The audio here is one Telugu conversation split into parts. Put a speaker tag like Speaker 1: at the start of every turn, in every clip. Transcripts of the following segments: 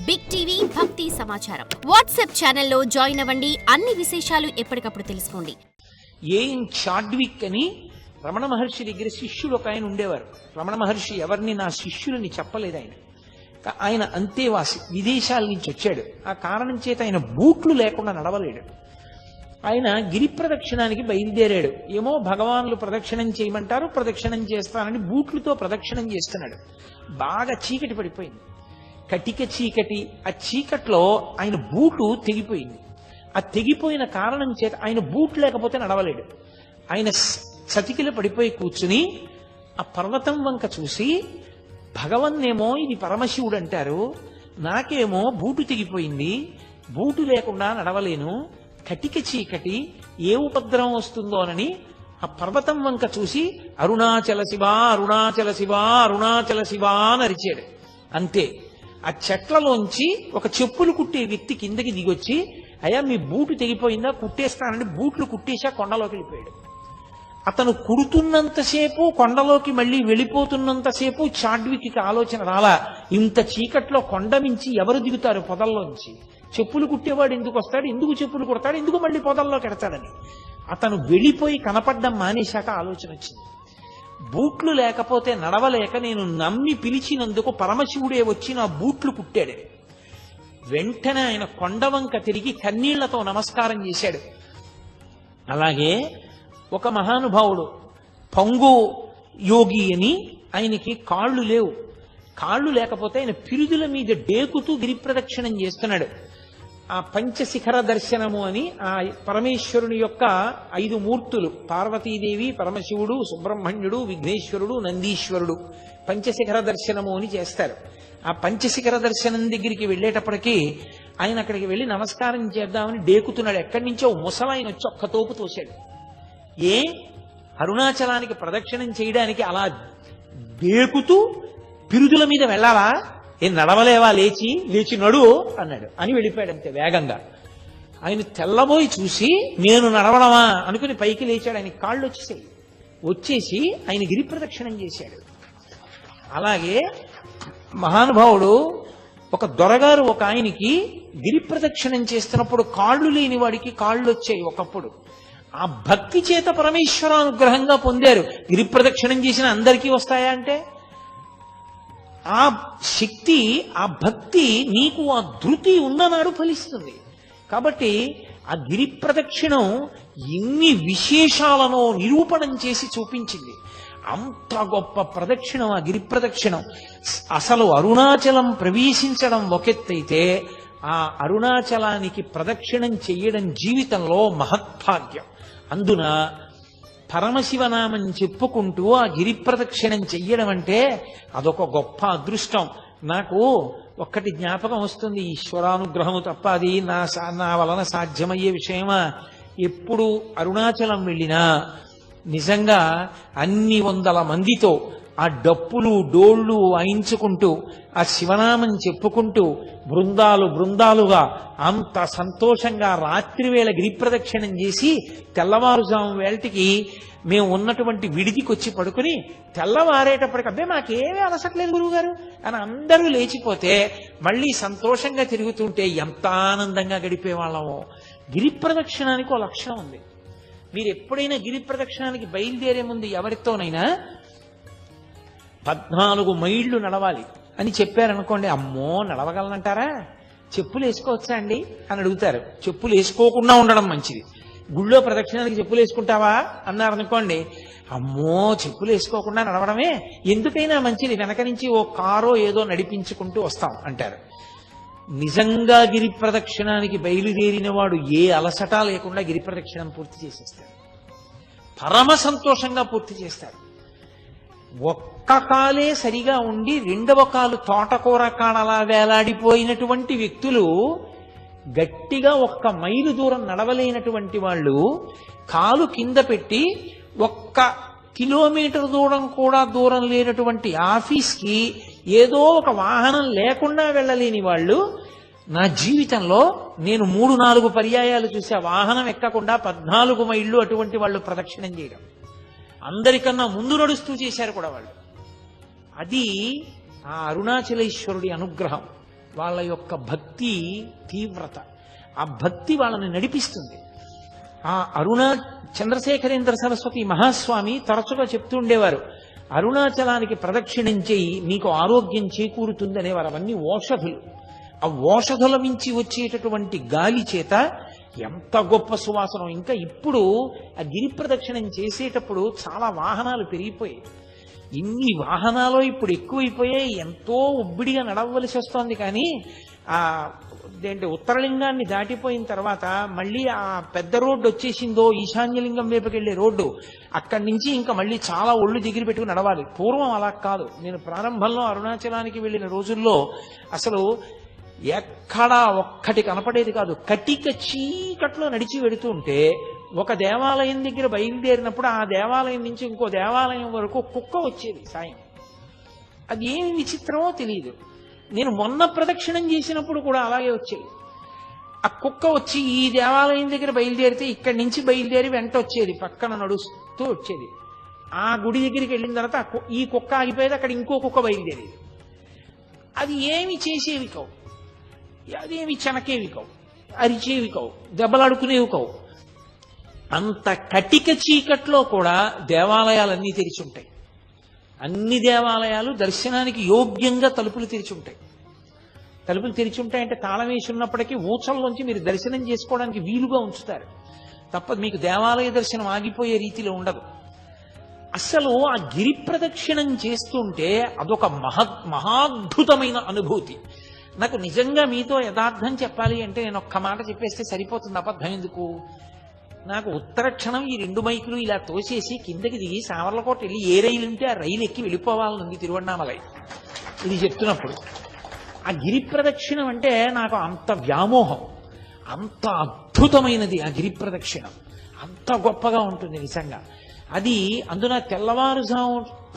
Speaker 1: బిగ్ టీవీ భక్తి సమాచారం వాట్సాప్ ఛానల్లో జాయిన్ అవ్వండి. అన్ని విశేషాలు ఎప్పటికప్పుడు తెలుసుకోండి.
Speaker 2: ఏం చాడ్విక్ అని రమణ మహర్షి దగ్గర శిష్యుడు ఒక ఆయన ఉండేవారు. రమణ మహర్షి ఎవరిని నా శిష్యులని చెప్పలేదు. ఆయన అంతేవాసి, విదేశాల నుంచి వచ్చాడు. ఆ కారణం చేత ఆయన బూట్లు లేకుండా నడవలేడు. ఆయన గిరి ప్రదక్షిణానికి బయలుదేరాడు. ఏమో భగవానులు ప్రదక్షిణం చేయమంటారు, ప్రదక్షిణం చేస్తానని బూట్లతో ప్రదక్షిణం చేస్తున్నాడు. బాగా చీకటి పడిపోయింది, కటిక చీకటి. ఆ చీకట్లో ఆయన బూటు తెగిపోయింది. ఆ తెగిపోయిన కారణం చేత ఆయన బూట్ లేకపోతే నడవలేడు. ఆయన చతికిల పడిపోయి కూర్చుని ఆ పర్వతం వంక చూసి, భగవన్నేమో ఇది పరమశివుడు అంటారు, నాకేమో బూటు తెగిపోయింది, బూటు లేకుండా నడవలేను, కటిక చీకటి, ఏ ఉపద్రవం వస్తుందోనని ఆ పర్వతం వంక చూసి అరుణాచల శివ అరుణాచల శివ అరుణాచల శివ అని అరిచాడు. అంతే. ఆ చెట్లలోంచి ఒక చెప్పులు కుట్టే వ్యక్తి కిందకి దిగొచ్చి, అయ్యా మీ బూటు తెగిపోయిందా, కుట్టేస్తానని బూట్లు కుట్టేశా కొండలోకి వెళ్ళిపోయాడు. అతను కుడుతున్నంతసేపు, కొండలోకి మళ్ళీ వెళ్ళిపోతున్నంతసేపు చాడ్విక్కి ఆలోచన రాలా, ఇంత చీకట్లో కొండ మించి ఎవరు దిగుతారు పొదల్లోంచి, చెప్పులు కుట్టేవాడు ఎందుకు వస్తాడు, ఎందుకు చెప్పులు కుడతాడు, ఎందుకు మళ్ళీ పొదల్లోకి ఎడతాడని. అతను వెళ్ళిపోయి కనపడ్డం మానేశాక ఆలోచన వచ్చింది, బూట్లు లేకపోతే నడవలేక నేను నమ్మి పిలిచినందుకు పరమశివుడే వచ్చి నా బూట్లు కుట్టాడు. వెంటనే ఆయన కొండవంక తిరిగి కన్నీళ్లతో నమస్కారం చేశాడు. అలాగే ఒక మహానుభావుడు పంగు యోగి అని, ఆయనకి కాళ్ళు లేవు. కాళ్ళు లేకపోతే ఆయన పిరుదుల మీద డేకుతూ గిరి ప్రదక్షిణం చేస్తున్నాడు. ఆ పంచశిఖర దర్శనము అని ఆ పరమేశ్వరుని యొక్క 5 మూర్తులు, పార్వతీదేవి, పరమశివుడు, సుబ్రహ్మణ్యుడు, విఘ్నేశ్వరుడు, నందీశ్వరుడు, పంచశిఖర దర్శనము అని చేస్తారు. ఆ పంచశిఖర దర్శనం దగ్గరికి వెళ్ళేటప్పటికీ ఆయన అక్కడికి వెళ్ళి నమస్కారం చేద్దామని డేకుతున్నాడు. ఎక్కడి నుంచో ముసలాయన వచ్చి ఒక్క తోపు తోశాడు. ఏ అరుణాచలానికి ప్రదక్షిణం చేయడానికి అలా డేకుతూ పిరుదుల మీద వెళ్ళాలా, ఏ నడవలేవా, లేచి లేచి నడు అన్నాడు. అని వెళ్ళిపోయాడు అంతే వేగంగా. ఆయన తెల్లబోయి చూసి నేను నడవడమా అనుకుని పైకి లేచాడు. ఆయన కాళ్ళు వచ్చేసి ఆయన గిరి ప్రదక్షిణం చేశాడు. అలాగే మహానుభావుడు ఒక దొరగారు ఒక ఆయనకి గిరి ప్రదక్షిణం చేస్తున్నప్పుడు కాళ్ళు లేని వాడికి కాళ్ళు వచ్చాయి ఒకప్పుడు. ఆ భక్తి చేత పరమేశ్వరానుగ్రహంగా పొందారు. గిరి ప్రదక్షిణం చేసిన అందరికీ వస్తాయా అంటే, ఆ శక్తి, ఆ భక్తి నీకు ఆ ధృతి ఉన్ననాడు ఫలిస్తుంది. కాబట్టి ఆ గిరి ప్రదక్షిణం ఎన్ని విశేషాలను నిరూపణం చేసి చూపించింది. అంత గొప్ప ప్రదక్షిణం ఆ గిరి ప్రదక్షిణం. అసలు అరుణాచలం ప్రవేశించడం ఒకెత్తైతే, ఆ అరుణాచలానికి ప్రదక్షిణం చెయ్యడం జీవితంలో మహత్భాగ్యం. అందున పరమశివనామం చెప్పుకుంటూ ఆ గిరి ప్రదక్షిణం చెయ్యడం అంటే అదొక గొప్ప అదృష్టం. నాకు ఒక్కటి జ్ఞాపకం వస్తుంది, ఈశ్వరానుగ్రహము తప్ప అది నా వలన సాధ్యమయ్యే విషయమా? ఎప్పుడు అరుణాచలం వెళ్ళినా నిజంగా అన్ని వందల మందితో ఆ డప్పులు డోళ్లు వాయించుకుంటూ ఆ శివనామం చెప్పుకుంటూ బృందాలు బృందాలుగా అంత సంతోషంగా రాత్రివేళ గిరి ప్రదక్షిణం చేసి తెల్లవారుజాము వేళటికి మేము ఉన్నటువంటి విడిదికి వచ్చి పడుకుని తెల్లవారేటప్పటికి అబ్బే మాకేమీ అలసట్లేదు గురువుగారు అని అందరూ లేచిపోతే మళ్ళీ సంతోషంగా తిరుగుతుంటే ఎంత ఆనందంగా గడిపేవాళ్ళమో. గిరి ప్రదక్షిణానికి ఒక లక్షణం ఉంది. మీరు ఎప్పుడైనా గిరి ప్రదక్షిణానికి బయలుదేరే ముందు ఎవరితోనైనా 14 మైళ్ళు నడవాలి అని చెప్పారనుకోండి, అమ్మో నడవగలనంటారా, చెప్పులు వేసుకోవచ్చా అండి అని అడుగుతారు. చెప్పులు వేసుకోకుండా ఉండడం మంచిది. గుళ్ళో ప్రదక్షిణానికి చెప్పులు వేసుకుంటావా అన్నారనుకోండి, అమ్మో చెప్పులు వేసుకోకుండా నడవడమే ఎందుకైనా మంచిది, వెనక నుంచి ఓ కారో ఏదో నడిపించుకుంటూ వస్తాం అంటారు. నిజంగా గిరి ప్రదక్షిణానికి బయలుదేరిన వాడు ఏ అలసట లేకుండా గిరి ప్రదక్షిణం పూర్తి చేసేస్తాడు. పరమ సంతోషంగా పూర్తి చేస్తాడు. ఒక్క కాలే సరిగా ఉండి రెండవ కాలు తోటకూర కాడలా వేలాడిపోయినటువంటి వ్యక్తులు, గట్టిగా 1 మైలు దూరం నడవలేనటువంటి వాళ్ళు కాలు కింద పెట్టి 1 కిలోమీటర్ దూరం లేనటువంటి ఆఫీస్కి ఏదో ఒక వాహనం లేకుండా వెళ్ళలేని వాళ్ళు, నా జీవితంలో నేను 3-4 పర్యాయాలు చూసా వాహనం ఎక్కకుండా 14 మైళ్ళు అటువంటి వాళ్ళు ప్రదక్షిణం చేయడం. అందరికన్నా ముందు నడుస్తూ చేశారు కూడా వాళ్ళు. అది ఆ అరుణాచలేశ్వరుడి అనుగ్రహం. వాళ్ళ యొక్క భక్తి తీవ్రత, ఆ భక్తి వాళ్ళని నడిపిస్తుంది. ఆ చంద్రశేఖరేంద్ర సరస్వతి మహాస్వామి తరచుగా చెప్తూ ఉండేవారు, అరుణాచలానికి ప్రదక్షిణం చేయి నీకు ఆరోగ్యం చేకూరుతుంది అనేవారు. అవన్నీ ఓషధులు. ఆ ఓషధుల మించి వచ్చేటటువంటి గాలి చేత ఎంత గొప్ప సువాసనం. ఇంకా ఇప్పుడు ఆ గిరి ప్రదక్షిణం చేసేటప్పుడు చాలా వాహనాలు పెరిగిపోయాయి. ఇన్ని వాహనాలు ఇప్పుడు ఎక్కువైపోయాయి. ఎంతో ఉబ్బిడిగా నడవలసి వస్తోంది. కానీ ఆ ఉత్తరలింగాన్ని దాటిపోయిన తర్వాత మళ్ళీ ఆ పెద్ద రోడ్డు వచ్చేసిందో, ఈశాన్యలింగం వైపుకి వెళ్ళే రోడ్డు, అక్కడి నుంచి ఇంకా మళ్ళీ చాలా ఒళ్ళు దగ్గర పెట్టుకుని నడవాలి. పూర్వం అలా కాదు. నేను ప్రారంభంలో అరుణాచలానికి వెళ్ళిన రోజుల్లో అసలు ఎక్కడా ఒక్కటి కనపడేది కాదు. కటిక చీకట్లో నడిచి వెడుతూ ఉంటే ఒక దేవాలయం దగ్గర బయలుదేరినప్పుడు ఆ దేవాలయం నుంచి ఇంకో దేవాలయం వరకు కుక్క వచ్చేది సాయం. అది ఏమి విచిత్రమో తెలియదు. నేను మొన్న ప్రదక్షిణం చేసినప్పుడు కూడా అలాగే వచ్చేది. ఆ కుక్క వచ్చి ఈ దేవాలయం దగ్గర బయలుదేరితే ఇక్కడి నుంచి బయలుదేరి వెంట వచ్చేది, పక్కన నడుస్తూ వచ్చేది. ఆ గుడి దగ్గరికి వెళ్ళిన తర్వాత ఈ కుక్క ఆగిపోయేది, అక్కడ ఇంకో కుక్క బయలుదేరేది. అది ఏమి చేసేవి కావు, అదేమి చెనకేవి కావు, అరిచేవి కావు, దెబ్బలాడుకునేవి కావు. అంత కటిక చీకట్లో కూడా దేవాలయాలన్నీ తెరిచి ఉంటాయి. అన్ని దేవాలయాలు దర్శనానికి యోగ్యంగా తలుపులు తెరిచి ఉంటాయి. తలుపులు తెరిచి ఉంటాయంటే తాళం వేసి ఉన్నప్పటికీ ఊచల్లోంచి మీరు దర్శనం చేసుకోవడానికి వీలుగా ఉంచుతారు తప్ప మీకు దేవాలయ దర్శనం ఆగిపోయే రీతిలో ఉండదు. అసలు ఆ గిరి ప్రదక్షిణం చేస్తుంటే అదొక మహాద్భుతమైన అనుభూతి. నాకు నిజంగా మీతో యథార్థం చెప్పాలి అంటే నేను ఒక్క మాట చెప్పేస్తే సరిపోతుంది, అబద్ధం ఎందుకు. నాకు ఉత్తర క్షణం ఈ 2 మైకులు ఇలా తోసేసి కిందకి దిగి సావర్లకోట వెళ్ళి ఏ రైలు ఉంటే ఆ రైలు ఎక్కి వెళ్ళిపోవాలనుంది తిరువണ്ണామలై. ఇది చెప్తున్నప్పుడు ఆ గిరి ప్రదక్షిణం అంటే నాకు అంత వ్యామోహం, అంత అద్భుతమైనది ఆ గిరి ప్రదక్షిణం, అంత గొప్పగా ఉంటుంది నిజంగా. అది అందున తెల్లవారుజాము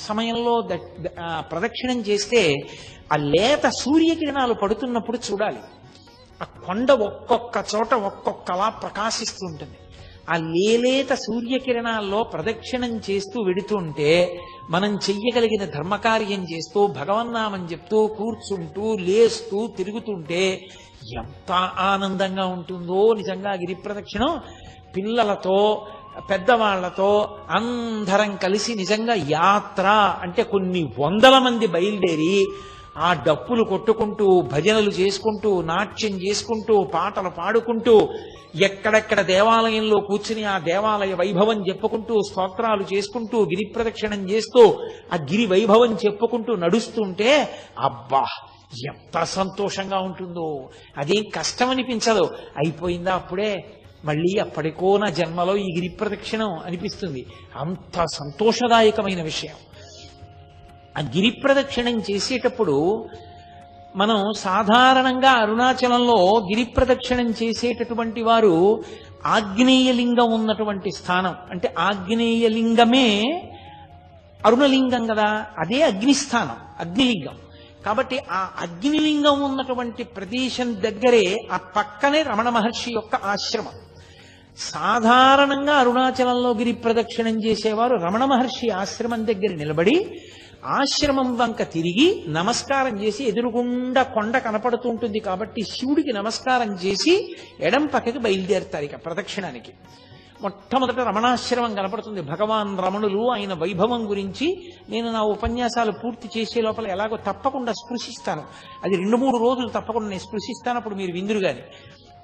Speaker 2: సమయంలో ప్రదక్షిణం చేస్తే ఆ లేత సూర్యకిరణాలు పడుతున్నప్పుడు చూడాలి. ఆ కొండ ఒక్కొక్క చోట ఒక్కొక్కలా ప్రకాశిస్తూ ఉంటుంది. ఆ లేలేత సూర్యకిరణాల్లో ప్రదక్షిణం చేస్తూ వెడుతుంటే మనం చెయ్యగలిగిన ధర్మకార్యం చేస్తూ భగవన్నామం చెప్తూ కూర్చుంటూ లేస్తూ తిరుగుతుంటే ఎంత ఆనందంగా ఉంటుందో నిజంగా గిరి ప్రదక్షిణం. పిల్లలతో పెద్దవాళ్లతో అందరం కలిసి నిజంగా యాత్ర అంటే కొన్ని వందల మంది బయలుదేరి ఆ డప్పులు కొట్టుకుంటూ భజనలు చేసుకుంటూ నాట్యం చేసుకుంటూ పాటలు పాడుకుంటూ ఎక్కడెక్కడ దేవాలయంలో కూర్చుని ఆ దేవాలయ వైభవం చెప్పుకుంటూ స్తోత్రాలు చేసుకుంటూ గిరి ప్రదక్షిణం చేస్తూ ఆ గిరి వైభవం చెప్పుకుంటూ నడుస్తుంటే అబ్బా ఎంత సంతోషంగా ఉంటుందో. అదేం కష్టం అనిపించదు. అయిపోయిందా అప్పుడే, మళ్ళీ అప్పటికో నా జన్మలో ఈ గిరి ప్రదక్షిణం అనిపిస్తుంది. అంత సంతోషదాయకమైన విషయం. ఆ గిరి ప్రదక్షిణం చేసేటప్పుడు మనం సాధారణంగా అరుణాచలంలో గిరి ప్రదక్షిణం చేసేటటువంటి వారు ఆగ్నేయలింగం ఉన్నటువంటి స్థానం, అంటే ఆగ్నేయలింగమే అరుణలింగం కదా, అదే అగ్నిస్థానం, అగ్నిలింగం. కాబట్టి ఆ అగ్నిలింగం ఉన్నటువంటి ప్రదేశం దగ్గరే ఆ పక్కనే రమణ మహర్షి యొక్క ఆశ్రమం. సాధారణంగా అరుణాచలంలో గిరి ప్రదక్షిణం చేసేవారు రమణ మహర్షి ఆశ్రమం దగ్గర నిలబడి ఆశ్రమం వంక తిరిగి నమస్కారం చేసి, ఎదురుగుండా కొండ కనపడుతూ ఉంటుంది కాబట్టి శివుడికి నమస్కారం చేసి ఎడం పక్కకి బయలుదేరుతారు ఇక ప్రదక్షిణానికి. మొట్టమొదట రమణాశ్రమం కనపడుతుంది. భగవాన్ రమణులు ఆయన వైభవం గురించి నేను నా ఉపన్యాసాలు పూర్తి చేసే లోపల ఎలాగో తప్పకుండా స్పృశిస్తాను. అది 2-3 రోజులు తప్పకుండా నేను స్పృశిస్తాను, అప్పుడు మీరు విందురు గాని.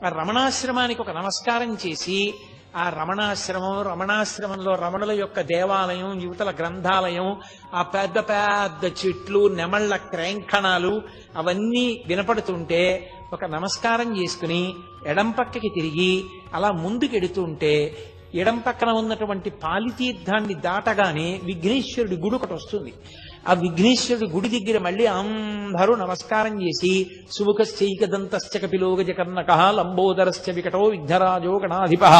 Speaker 2: ఆ రమణాశ్రమానికి ఒక నమస్కారం చేసి ఆ రమణాశ్రమంలో రమణుల యొక్క దేవాలయం, యువతల గ్రంథాలయం, ఆ పెద్ద పెద్ద చెట్లు, నెమళ్ల క్రేంఖణాలు అవన్నీ వినపడుతుంటే ఒక నమస్కారం చేసుకుని ఎడం పక్కకి తిరిగి అలా ముందుకెడుతుంటే ఎడం పక్కన ఉన్నటువంటి పాలితీర్థాన్ని దాటగానే విఘ్నేశ్వరుడి గుడి ఒకటి వస్తుంది. ఆ విఘ్నేశ్వరుడి గుడి దగ్గర మళ్ళీ అందరూ నమస్కారం చేసి సుముఖశ్చైకదంతశ్చ కపిలో గజకర్ణకః లంబోదరశ్చ వికటో విఘ్నరాజో గణాధిపః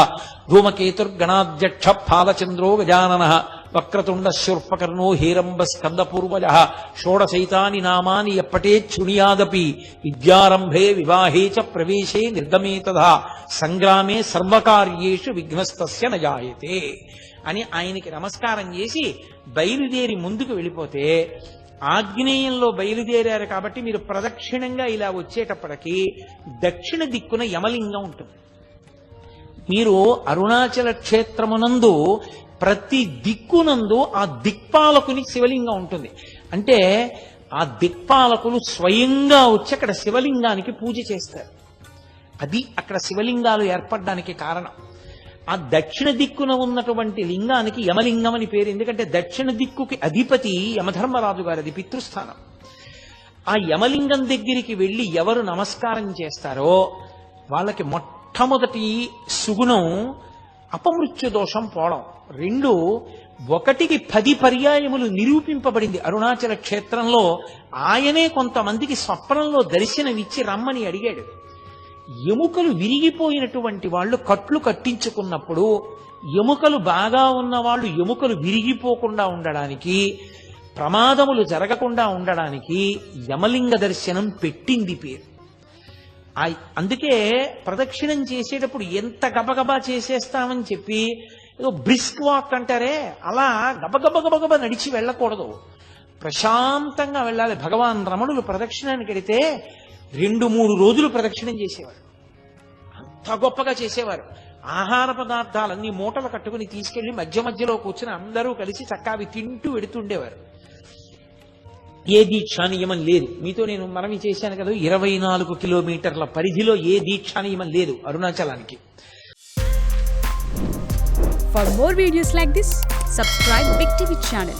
Speaker 2: ధూమకేతుర్గణాధ్యక్ష ఫాలచంద్రో గజాననః వక్రతుండ శూర్పకర్ణో హేరంబ స్కందపూర్వజః షోడశైతాని నామాని ఎప్పటేత్ శృణుయాదపి విద్యారంభే వివాహే చ ప్రవేశే నిర్గమే తథా సంగ్రామే సర్వకార్యేషు విఘ్నస్తస్య నజాయతే అని ఆయనకి నమస్కారం చేసి బయలుదేరి ముందుకు వెళ్ళిపోతే ఆగ్నేయంలో బయలుదేరారు కాబట్టి మీరు ప్రదక్షిణంగా ఇలా వచ్చేటప్పటికి దక్షిణ దిక్కున యమలింగం ఉంటుంది. మీరు అరుణాచల క్షేత్రమునందు ప్రతి దిక్కునందు ఆ దిక్పాలకుని శివలింగం ఉంటుంది. అంటే ఆ దిక్పాలకులు స్వయంగా వచ్చి అక్కడ శివలింగానికి పూజ చేస్తారు. అది అక్కడ శివలింగాలు ఏర్పడడానికి కారణం. ఆ దక్షిణ దిక్కున ఉన్నటువంటి లింగానికి యమలింగం అని పేరు. ఎందుకంటే దక్షిణ దిక్కుకి అధిపతి యమధర్మరాజు గారు, అది పితృస్థానం. ఆ యమలింగం దగ్గరికి వెళ్ళి ఎవరు నమస్కారం చేస్తారో వాళ్ళకి మొట్టమొదటి సుగుణం అపమృత్యు దోషం పోవడం. 2, 1కి 10 పర్యాయములు నిరూపింపబడింది అరుణాచల క్షేత్రంలో. ఆయనే కొంతమందికి స్వప్నంలో దర్శనమిచ్చి రమ్మని అడిగాడు. ఎముకలు విరిగిపోయినటువంటి వాళ్ళు కట్లు కట్టించుకున్నప్పుడు ఎముకలు బాగా ఉన్న వాళ్ళు ఎముకలు విరిగిపోకుండా ఉండడానికి, ప్రమాదములు జరగకుండా ఉండడానికి యమలింగ దర్శనం పెట్టింది పేరు. అందుకే ప్రదక్షిణం చేసేటప్పుడు ఎంత గబగబా చేసేస్తామని చెప్పి ఏదో బ్రిస్క్ వాక్ అంటారే, అలా గబగబ నడిచి వెళ్ళకూడదు. ప్రశాంతంగా వెళ్ళాలి. భగవాన్ రమణులు ప్రదక్షిణానికి వెళితే 2-3 రోజులు ప్రదక్షిణం చేసేవారు. అంత గొప్పగా చేసేవారు. ఆహార పదార్థాలన్నీ మూటలు కట్టుకుని తీసుకెళ్లి మధ్య మధ్యలో కూర్చుని అందరూ కలిసి చక్కగా అవి తింటూ వెడుతుండేవారు. ఏ దీక్షా నియమం లేదు. మీతో నేను మనవి చేశాను కదా, 24 కిలోమీటర్ల పరిధిలో ఏ దీక్షా నియమం లేదు అరుణాచలానికి.
Speaker 3: For more videos like this, subscribe Big TV channel.